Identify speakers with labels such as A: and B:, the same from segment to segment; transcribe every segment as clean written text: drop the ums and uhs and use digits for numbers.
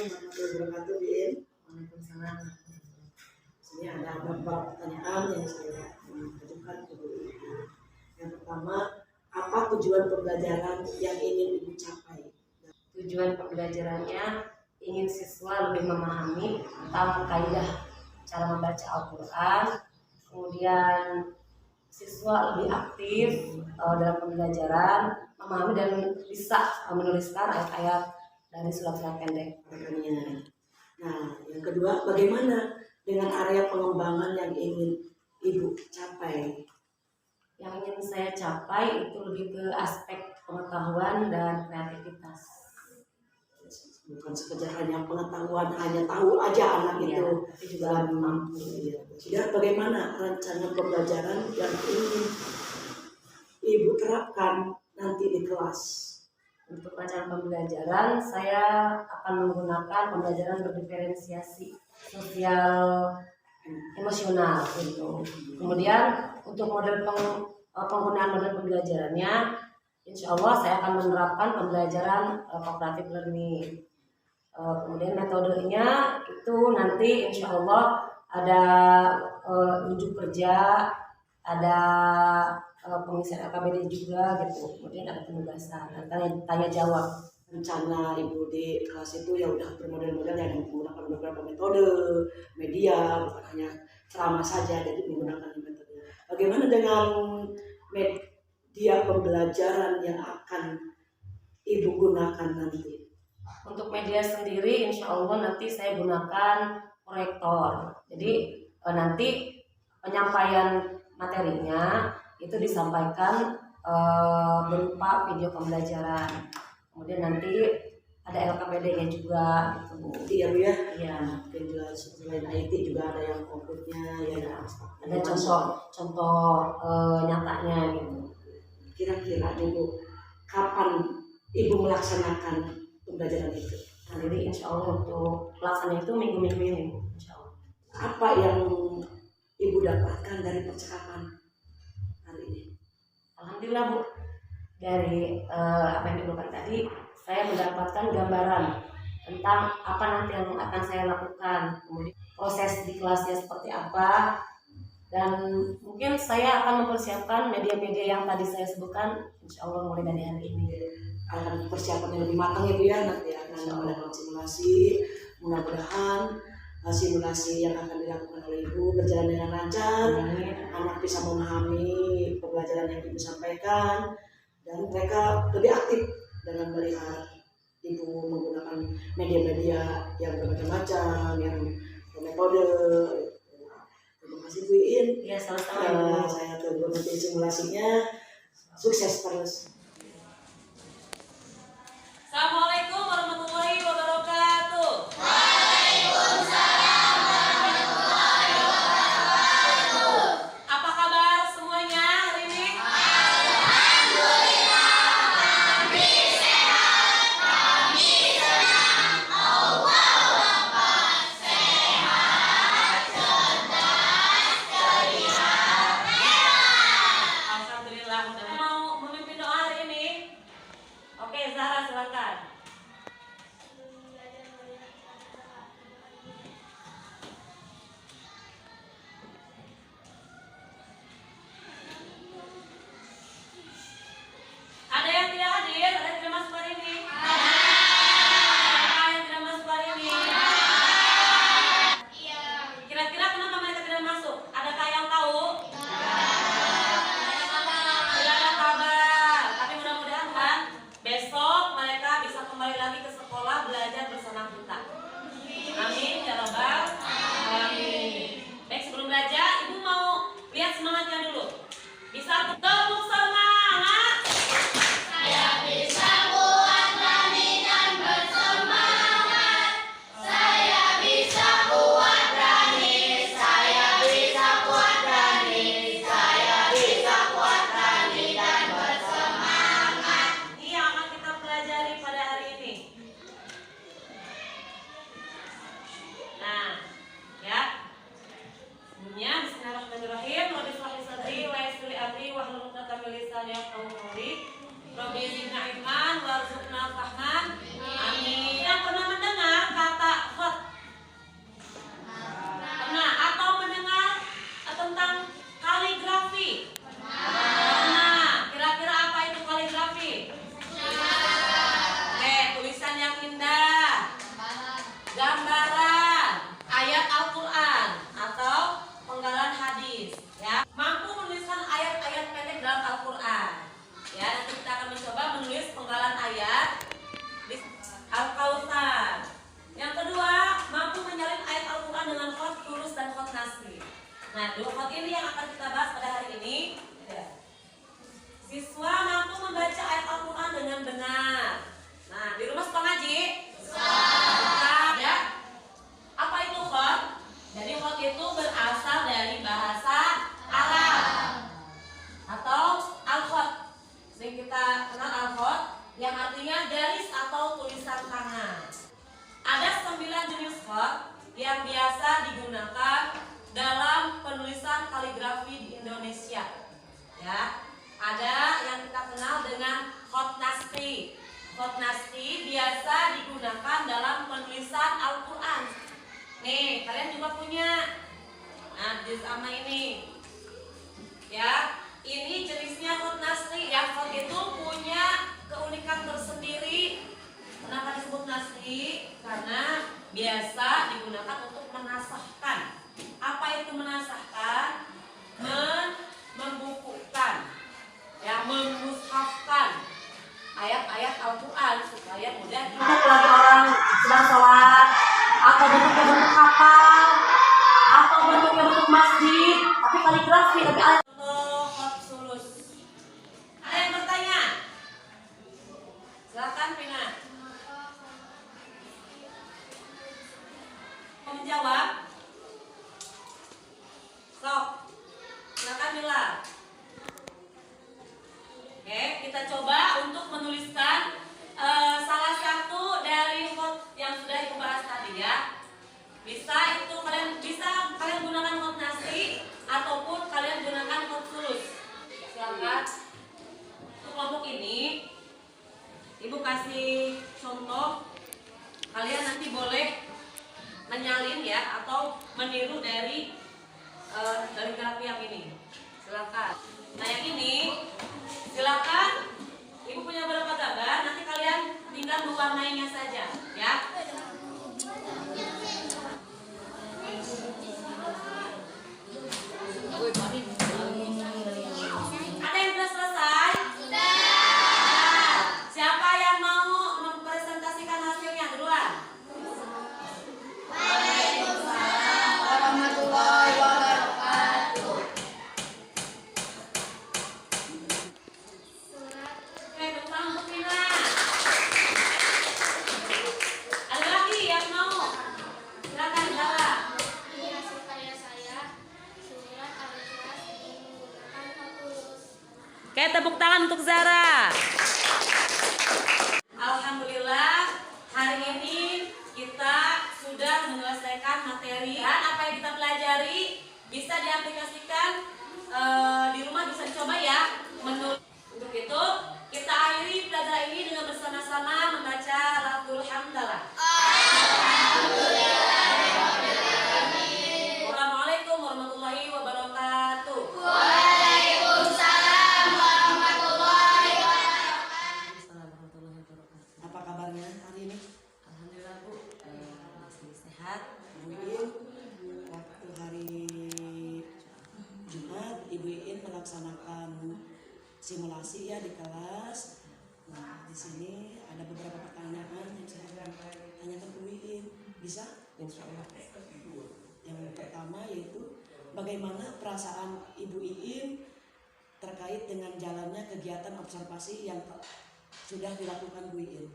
A: warahmatullahi wabarakatuh, Bin. Waalaikumsalam. Sini ada beberapa pertanyaan yang saya ajukan ke Bu Ibu. Yang pertama, apa tujuan pembelajaran yang ingin Ibu capai?
B: Tujuan pembelajarannya ingin siswa lebih memahami tentang kaidah cara membaca Al-Quran, kemudian siswa lebih aktif dalam pembelajaran, memahami dan bisa menuliskan ayat-ayat dari surat-surat pendek.
A: Nah, yang kedua, bagaimana dengan area pengembangan yang ingin Ibu capai?
B: Yang ingin saya capai itu lebih ke aspek pengetahuan dan kreativitas.
A: Bukan sekedar hanya pengetahuan, hanya tahu aja anak itu,
B: tapi juga mampu.
A: Sudah, bagaimana rencana pembelajaran yang ingin Ibu terapkan nanti di kelas?
B: Untuk rencana pembelajaran, saya akan menggunakan pembelajaran berdiferensiasi sosial emosional gitu. Kemudian untuk penggunaan model pembelajarannya, insya Allah saya akan menerapkan pembelajaran cooperative learning. Kemudian metodenya itu nanti insya Allah ada unjuk kerja, ada pengisian LKPD juga gitu. Kemudian ada penugasan, tanya jawab.
A: Rencana Ibu di kelas itu ya udah bermodel-model yang menggunakan beberapa metode media, bukan hanya ceramah saja, jadi menggunakan metode. Bagaimana dengan media pembelajaran yang akan Ibu gunakan nanti?
B: Untuk media sendiri insya Allah nanti saya gunakan proyektor. Jadi nanti penyampaian materinya itu disampaikan berupa video pembelajaran. Kemudian nanti ada LKPD-nya juga gitu.
A: Iya Bu ya?
B: Iya.
A: Mungkin juga selain IT juga ada yang konkretnya, ya
B: ada contoh nyatanya gitu.
A: Kira-kira Ibu kapan Ibu melaksanakan pembelajaran itu?
B: Nah, jadi insya Allah untuk pelaksanaan itu minggu-minggu ini, insya Allah.
A: Apa yang Ibu dapatkan dari percakapan hari ini?
B: Alhamdulillah Bu, dari apa yang dilakukan tadi, saya mendapatkan gambaran tentang apa nanti yang akan saya lakukan, kemudian proses di kelasnya seperti apa, dan mungkin saya akan mempersiapkan media-media yang tadi saya sebutkan, insya Allah mulai dari hari ini.
A: Akan persiapan yang lebih matang ya Bu ya, nanti akan melakukan simulasi. Mudah-mudahan simulasi yang akan dilakukan oleh Ibu berjalan dengan lancar, anak bisa memahami pembelajaran yang Ibu sampaikan, dan mereka lebih aktif dengan melihat Ibu menggunakan media-media yang bermacam-macam, yang metode. Terima kasih Bu Iin.
B: Ya, sama-sama.
A: Saya tunggu nanti simulasinya. Sukses terus.
C: Assalamualaikum warahmatullahi wabarakatuh.
D: Waalaikumsalam warahmatullahi wabarakatuh.
C: Apa kabar semuanya hari ini?
D: Alhamdulillah, kami sehat, kami senang. Allahu Akbar. Sehat, cerdas, ceria, hebat.
C: Alhamdulillah. Mau memimpin doa hari ini? Oke, Zahra silakan. Ada yang tidak hadir? Ada yang tidak masuk hari ini? Siapa yang tidak masuk hari ini? Kira-kira kenapa mereka tidak masuk? Adakah yang tahu? Tidak ada kabar. Tapi mudah-mudahan kan besok mereka bisa kembali lagi ke sekolah belajar bersama kita. Amin ya rabbal alamin. Baik, sebelum belajar Ibu mau lihat semangatnya dulu. Bisa tepuk semangat.
D: Saya bisa kuat, berani dan bersemangat. Saya bisa kuat, berani. Saya bisa kuat, berani. Saya bisa kuat, berani dan bersemangat.
C: Ini yang akan kita pelajari pada hari ini. gambaran ayat Al-Quran atau penggalan hadis, ya. Mampu menuliskan ayat-ayat pendek dalam Al-Quran, ya. Nanti kita akan mencoba menulis penggalan ayat di Al-Kautsar. Yang kedua, mampu menyalin ayat Al-Quran dengan khot tulus dan khot nasri. Nah, dua khot ini yang akan kita bahas pada hari ini, ya. Siswa mampu membaca ayat Al-Quran dengan benar. Nah, di rumah suka ngaji? Suka. Ya. Apa itu khot? Jadi khot itu berasal dari bahasa Arab atau al-khot. Sering kita kenal al-khot yang artinya garis atau tulisan tangan. Ada 9 jenis khot yang biasa digunakan dalam penulisan kaligrafi di Indonesia. Ya. Ada yang kita kenal dengan khot nasri. Khot nasri biasa digunakan dalam penulisan Al-Quran. Nih, kalian juga punya. Nah, sama ini. Ya, ini jenisnya khot nasri. Yang khot itu punya keunikan tersendiri. Kenapa disebut nasri? Karena biasa digunakan untuk menasahkan. Apa itu menasahkan? Membukukan. Ya, memushafkan ayat-ayat Al-Quran supaya mudah
B: Untuk lagi orang sedang sholat atau bentuknya bentuk kapal atau bentuknya bentuk masjid tapi kaligrafi tapi ayat.
C: khot sulus. Ada yang bertanya? Silakan Pina. Mau menjawab? Sok. Silakan Mila. Oke, kita coba untuk menuliskan salah satu dari khot yang sudah dibahas tadi, ya. Bisa itu kalian gunakan khot nasri ataupun kalian gunakan khot sulus. Silakan. Untuk kelompok ini, Ibu kasih contoh. Kalian nanti boleh menyalin, ya, atau meniru dari kaligrafi yang ini. Silakan. Nah, yang ini silakan. Ibu punya beberapa gambar, nanti kalian tinggal mewarnainya saja, ya. Ada yang sudah selesai? Sudah. Siapa yang mau mempresentasikan hasilnya duluan?
D: Waalaikumsalam warahmatullahi wabarakatuh.
C: Oke, tepuk tangan untuk Mila. Ada lagi yang mau? Silakan, Zara.
D: Ini hasil karya saya, surat Al-Ikhlas ini menggunakan khot tulus.
C: Oke, tepuk tangan untuk Zara. Alhamdulillah, hari ini kita sudah menyelesaikan materi. Dan apa yang kita pelajari bisa diaplikasikan di rumah, bisa dicoba, ya. Untuk itu, kita akhiri pelajaran ini dengan bersama-sama membaca lafzul hamdalah. Assalamualaikum warahmatullahi wabarakatuh.
D: Waalaikumsalam warahmatullahi wabarakatuh.
A: Apa kabarnya hari ini?
B: Alhamdulillah Bu, masih sehat.
A: Bu Iin, waktu hari Jumat Ibu Iin melaksanakan simulasi, ya, di kelas. Nah, di sini ada beberapa pertanyaan yang saya akan tanyakan ke Bu Iin. Bisa?
B: Insya Allah.
A: Yang pertama yaitu bagaimana perasaan Ibu Iin terkait dengan jalannya kegiatan observasi yang sudah dilakukan Bu Iin.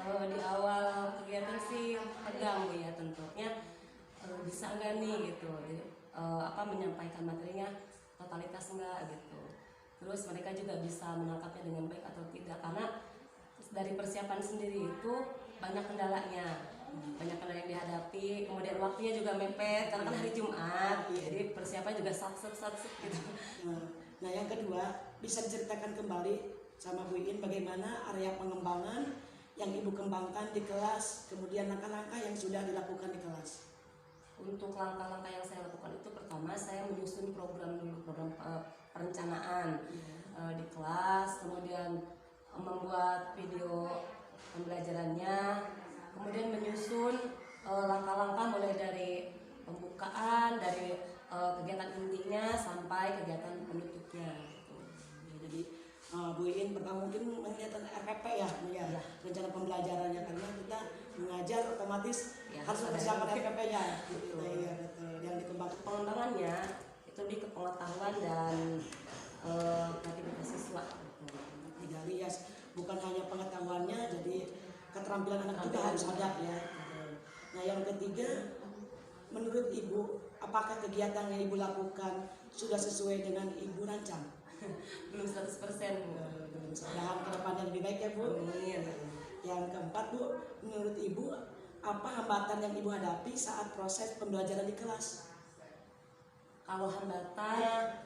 B: Di awal kegiatan sih tegang Bu ya, tentunya bisa enggak nih gitu. Jadi, menyampaikan materinya totalitas enggak gitu. Terus mereka juga bisa menangkapnya dengan baik atau tidak, karena dari persiapan sendiri itu banyak kendalanya. Banyak kendala yang dihadapi, kemudian waktunya juga mepet karena kan hari Jumat, jadi persiapan juga satset gitu.
A: Nah, yang kedua, bisa diceritakan kembali sama Bu Iin bagaimana area pengembangan yang Ibu kembangkan di kelas, kemudian langkah-langkah yang sudah dilakukan di kelas.
B: Untuk langkah-langkah yang saya lakukan itu, pertama saya menyusun program perencanaan di kelas, kemudian membuat video pembelajarannya, kemudian menyusun langkah-langkah mulai dari pembukaan, dari kegiatan intinya sampai kegiatan penutupnya. Gitu.
A: Ya, jadi Bu Iin pertama mungkin mengingatkan RPP ya, rencana pembelajarannya, karena kita mengajar otomatis
B: Ya,
A: harus
B: ada
A: mempersiapkan
B: itu.
A: RPP-nya.
B: Betul.
A: Iya betul. Yang dikembangkan
B: Pengembangannya itu lebih ke pengetahuan dan kreativitas siswa. Gitu.
A: digali ya, bukan hanya pengetahuannya, jadi keterampilan anak juga harus ada ya. Nah yang ketiga, menurut Ibu, apakah kegiatan yang Ibu lakukan sudah sesuai dengan Ibu rancang?
B: Belum 100%.
A: Mudah-mudahan ke depannya lebih baik ya Bu.
B: Amin.
A: Yang keempat Bu, menurut Ibu apa hambatan yang Ibu hadapi saat proses pembelajaran di kelas?
B: Kalau hambatan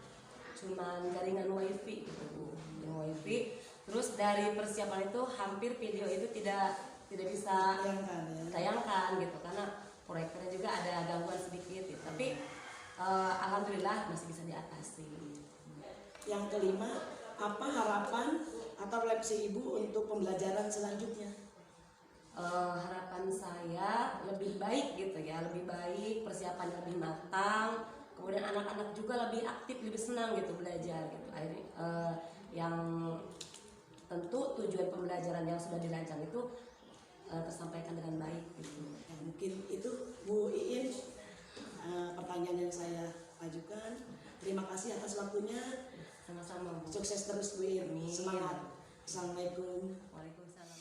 B: cuman jaringan wifi gitu Bu, yang wifi. Terus dari persiapan itu hampir video itu tidak bisa
A: Bayangkan ya.
B: tayangkan gitu karena proyektornya juga ada gangguan sedikit gitu. Tapi alhamdulillah masih bisa diatasi.
A: Yang kelima, apa harapan atau refleksi Ibu untuk pembelajaran selanjutnya?
B: Harapan saya lebih baik gitu ya, lebih baik, persiapannya lebih matang, kemudian anak-anak juga lebih aktif, lebih senang gitu belajar gitu. Akhirnya yang tentu tujuan pembelajaran yang sudah dirancang itu tersampaikan dengan baik gitu.
A: Ya, mungkin itu Bu Iin pertanyaan yang saya ajukan. Terima kasih atas waktunya.
B: Sama-sama Bu.
A: Sukses terus Bu Iin.
B: Amin.
A: Semangat. Assalamualaikum.
B: Waalaikumsalam.